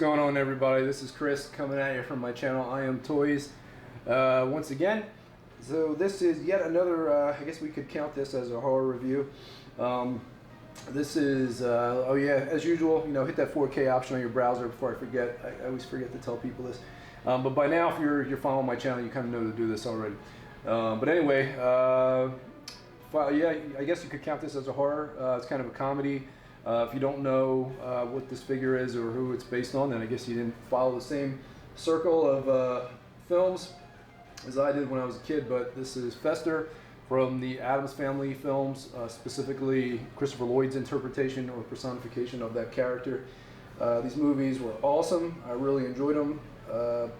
going on, everybody? This is Chris coming at you from my channel I Am Toys once again. So this is yet another, I guess we could count this as a horror review. This is, oh yeah, as usual, you know, hit that 4K option on your browser before I forget. I always forget to tell people this. But by now, if you're following my channel, you kind of know to do this already. But anyway, yeah, I guess you could count this as a horror. It's kind of a comedy. If you don't know what this figure is or who it's based on, then I guess you didn't follow the same circle of films as I did when I was a kid. But this is Fester from the Addams Family films, specifically Christopher Lloyd's interpretation or personification of that character. These movies were awesome. I really enjoyed them. Well,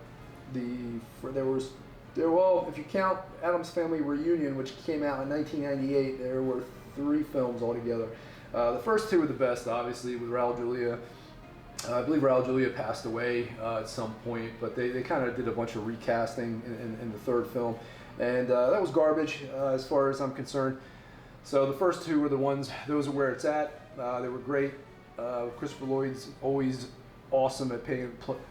if you count Addams Family Reunion, which came out in 1998, there were 3 films altogether. The first 2 were the best, obviously, with Raul Julia. I believe Raul Julia passed away at some point, but they kind of did a bunch of recasting in the 3rd film, and that was garbage as far as I'm concerned. So the first 2 were the ones; those are where it's at. They were great. Christopher Lloyd's always awesome at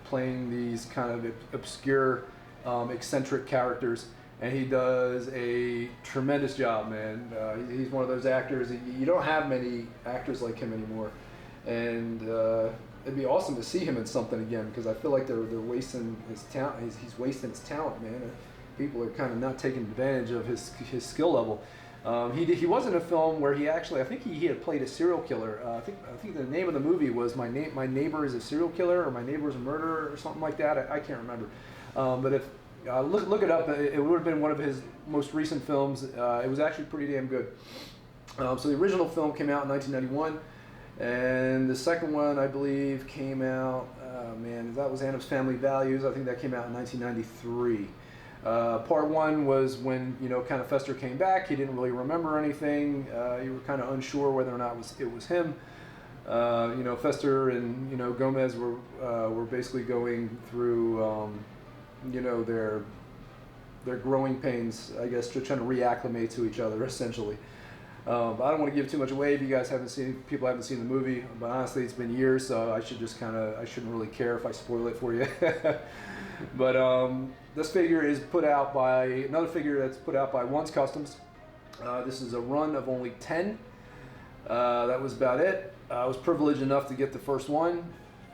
playing these kind of obscure, eccentric characters. And he does a tremendous job, man. He's one of those actors. You don't have many actors like him anymore, and it'd be awesome to see him in something again, because I feel like they're wasting his talent. He's wasting his talent, man. People are kind of not taking advantage of his skill level. He was in a film where I think he had played a serial killer. I think the name of the movie was My Neighbor is a Serial Killer, or My Neighbor is a Murderer, or something like that. I can't remember. But if look it up. It would have been one of his most recent films. It was actually pretty damn good. So the original film came out in 1991, and the second one, I believe, came out. Man, that was Addams Family Values. I think that came out in 1993. Part 1 was when, you know, kind of Fester came back. He didn't really remember anything. You were kind of unsure whether or not it was him. You know, Fester and, you know, Gomez were basically going through. You know, their growing pains, I guess, trying to reacclimate to each other, essentially. But I don't want to give too much away if you guys haven't seen the movie. But honestly, it's been years, so I shouldn't really care if I spoil it for you. But this figure is put out by another figure that's put out by Once Customs. This is a run of only 10. That was about it. I was privileged enough to get the first one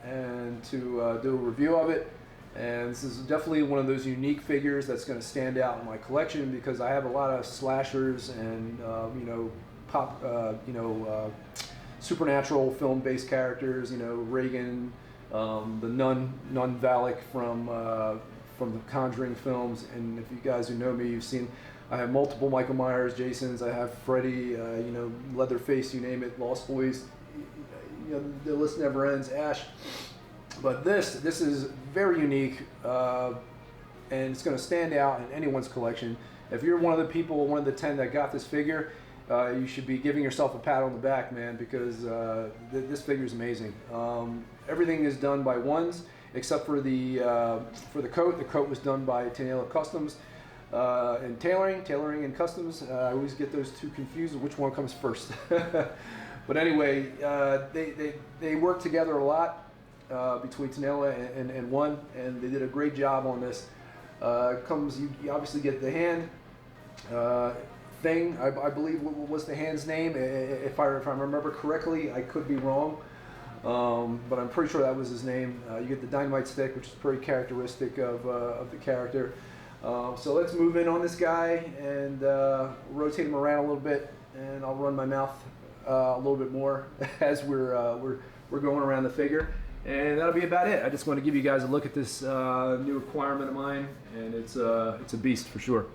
and to do a review of it. And this is definitely one of those unique figures that's going to stand out in my collection, because I have a lot of slashers and you know, supernatural film-based characters. You know, Reagan, the nun Valak from the Conjuring films. And if you guys who know me, you've seen I have multiple Michael Myers, Jasons. I have Freddy, you know, Leatherface, you name it, Lost Boys. You know, the list never ends. Ash. But this is very unique, and it's going to stand out in anyone's collection. If you're one of the people, one of the 10 that got this figure, you should be giving yourself a pat on the back, man, because this figure is amazing. Everything is done by Ones, except for the coat. The coat was done by Tinela Customs and Tailoring and Customs. I always get those 2 confused, which one comes first. But anyway, they work together a lot. Between Tinela and One, and they did a great job on this. You obviously get the hand thing. I believe what was the hand's name, if I remember correctly. I could be wrong, but I'm pretty sure that was his name. You get the dynamite stick, which is pretty characteristic of the character. So let's move in on this guy and rotate him around a little bit, and I'll run my mouth a little bit more as we're going around the figure. And that'll be about it. I just want to give you guys a look at this new acquirement of mine, and it's a beast for sure.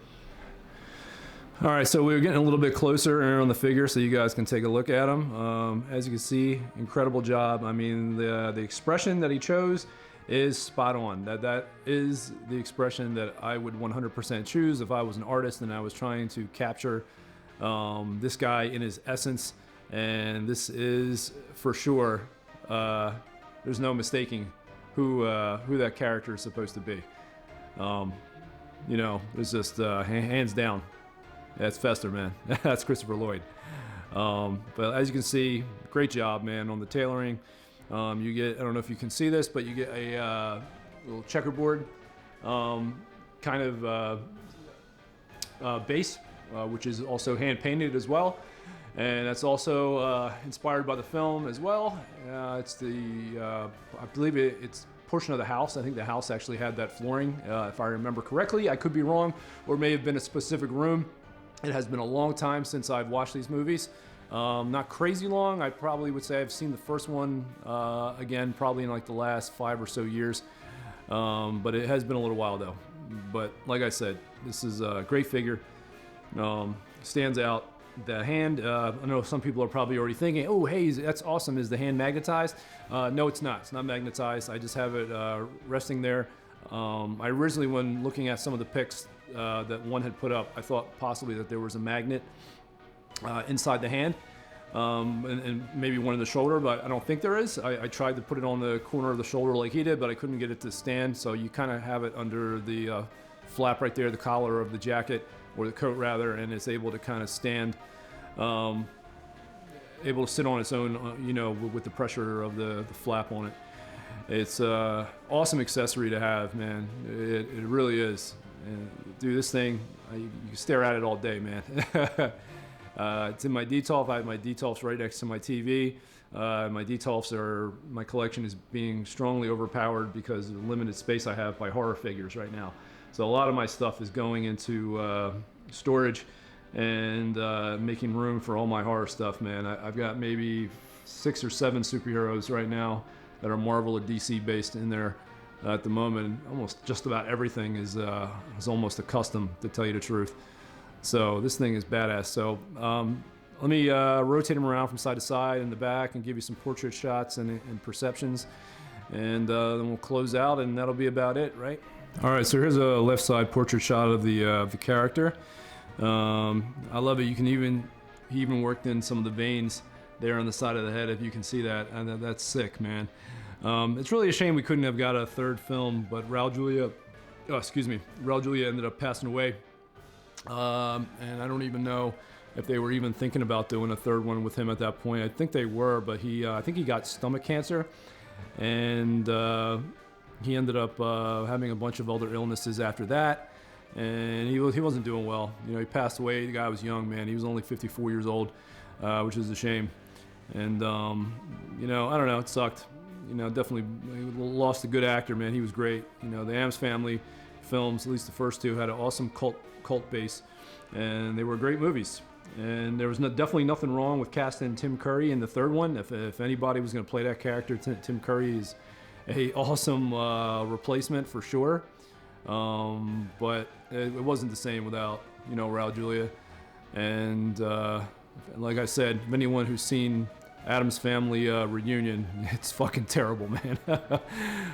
All right, so we're getting a little bit closer on the figure so you guys can take a look at him. As you can see, incredible job. I mean, the expression that he chose is spot on. That is the expression that I would 100% choose if I was an artist and I was trying to capture this guy in his essence. And this is for sure. There's no mistaking who that character is supposed to be. You know, there's just hands down. That's Fester, man. That's Christopher Lloyd. But as you can see, great job, man, on the tailoring. You get, I don't know if you can see this, but you get a little checkerboard kind of base, which is also hand painted as well. And that's also inspired by the film as well. It's the, I believe it's portion of the house. I think the house actually had that flooring, if I remember correctly. I could be wrong, or it may have been a specific room. It has been a long time since I've watched these movies. Not crazy long. I probably would say I've seen the first one again, probably in like the last 5 or so years. But it has been a little while though. But like I said, this is a great figure. Stands out. The hand, I know some people are probably already thinking, oh, hey, that's awesome. Is the hand magnetized? No, it's not. It's not magnetized. I just have it resting there. I originally, when looking at some of the pics that one had put up, I thought possibly that there was a magnet inside the hand and maybe one in the shoulder, but I don't think there is. I tried to put it on the corner of the shoulder like he did, but I couldn't get it to stand. So you kind of have it under the flap right there, the collar of the jacket, or the coat rather, and it's able to kind of stand, able to sit on its own, you know, with the pressure of the flap on it. It's an awesome accessory to have, man. It really is. And dude, this thing, you can stare at it all day, man. It's in my detolf. I have my detolfs right next to my TV. My detolfs are, my collection is being strongly overpowered because of the limited space I have by horror figures right now. So a lot of my stuff is going into storage and making room for all my horror stuff, man. I've got maybe 6 or 7 superheroes right now that are Marvel or DC based in there at the moment. Almost just about everything is almost a custom, to tell you the truth. So this thing is badass. So let me rotate them around from side to side in the back and give you some portrait shots and perceptions. And then we'll close out, and that'll be about it, right? All right, so here's a left side portrait shot of the character. I love it. You can he even worked in some of the veins there on the side of the head, if you can see that, and that's sick, man. It's really a shame we couldn't have got a third film, but Raul Julia ended up passing away, and I don't even know if they were even thinking about doing a third one with him at that point. I think they were, but I think he got stomach cancer, and he ended up having a bunch of other illnesses after that, and he wasn't doing well. You know, he passed away. The guy was young, man. He was only 54 years old, which is a shame. And you know, I don't know. It sucked. You know, definitely lost a good actor, man. He was great. You know, the Addams Family films, at least the first 2, had an awesome cult base, and they were great movies. And there was definitely nothing wrong with casting Tim Curry in the third one. If anybody was going to play that character, Tim Curry is a awesome replacement for sure, but it wasn't the same without, you know, Raul Julia. And like I said, anyone who's seen Addams Family Reunion, it's fucking terrible, man.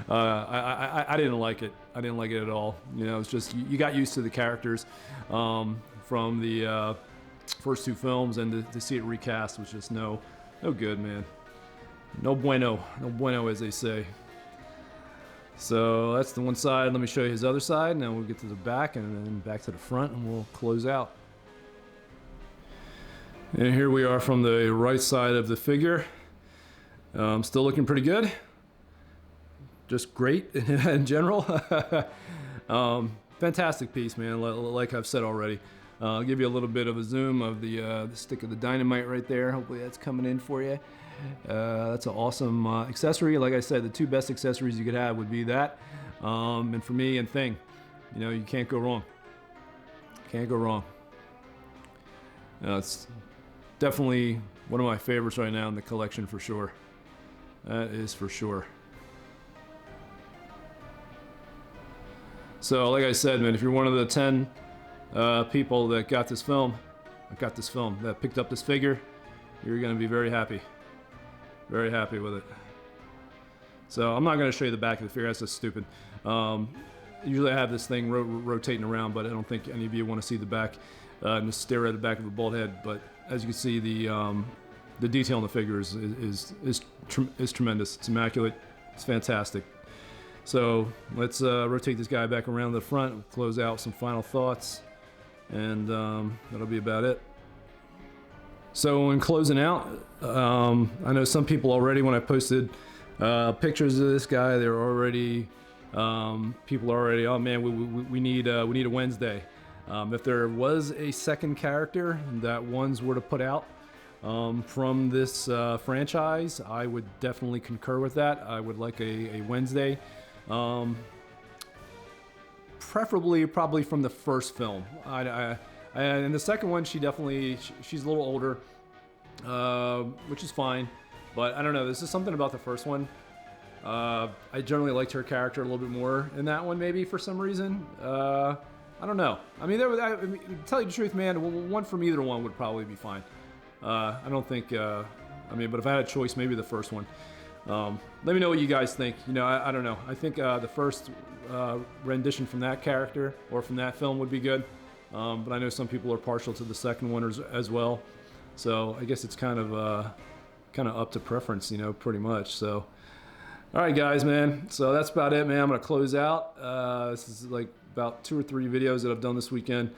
I didn't like it. I didn't like it at all. You know, it's just you got used to the characters from the first 2 films, and to see it recast was just no good, man. No bueno, as they say. So that's the one side. Let me show you his other side, and then we'll get to the back, and then back to the front, and we'll close out. And here we are from the right side of the figure. Still looking pretty good. Just great in general. Fantastic piece, man, like I've said already. I'll give you a little bit of a zoom of the stick of the dynamite right there. Hopefully that's coming in for you. That's an awesome accessory. Like I said, the 2 best accessories you could have would be that, and for me, and Thing. You know, you can't go wrong. Can't go wrong. It's definitely one of my favorites right now in the collection for sure. That is for sure. So, like I said, man, if you're one of the 10 people that got this film, that picked up this figure, you're going to be very happy. Very happy with it. So I'm not going to show you the back of the figure. That's just stupid. Usually I have this thing rotating around, but I don't think any of you want to see the back and just stare at the back of a bald head. But as you can see, the detail in the figure is tremendous. It's immaculate. It's fantastic. So let's rotate this guy back around the front. We'll close out some final thoughts, and that'll be about it. So in closing out, I know some people already, when I posted Pictures of this guy, they're already, people are already, oh man, we need a Wednesday. If there was a second character that ones were to put out from this franchise, I would definitely concur with that. I would like a Wednesday. Preferably probably from the first film. And the second one, she's a little older, which is fine. But I don't know, this is something about the first one. I generally liked her character a little bit more in that one, maybe for some reason. I don't know. I mean, to tell you the truth, man, one from either one would probably be fine. I don't think, but if I had a choice, maybe the first one. Let me know what you guys think. I don't know. I think the first rendition from that character or from that film would be good. But I know some people are partial to the second one as well. So I guess it's kind of up to preference, pretty much. So, all right, guys, man. So that's about it, man. I'm gonna close out. This is like about 2 or 3 videos that I've done this weekend.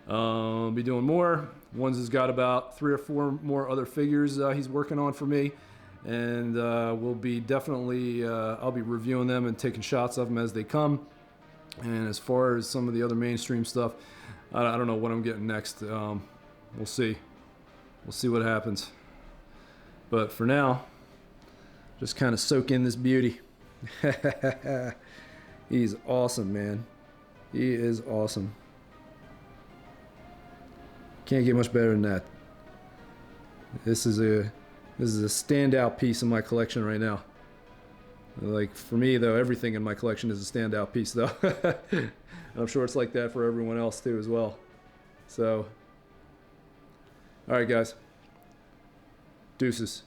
Be doing more. One's has got about 3 or 4 more other figures he's working on for me, and we'll be definitely I'll be reviewing them and taking shots of them as they come. And as far as some of the other mainstream stuff, I don't know what I'm getting next. We'll see. We'll see what happens. But for now, just kind of soak in this beauty. He's awesome, man. He is awesome. Can't get much better than that. This is a standout piece in my collection right now. Like, for me though, everything in my collection is a standout piece though. And I'm sure it's like that for everyone else too as well. So, all right, guys. Deuces.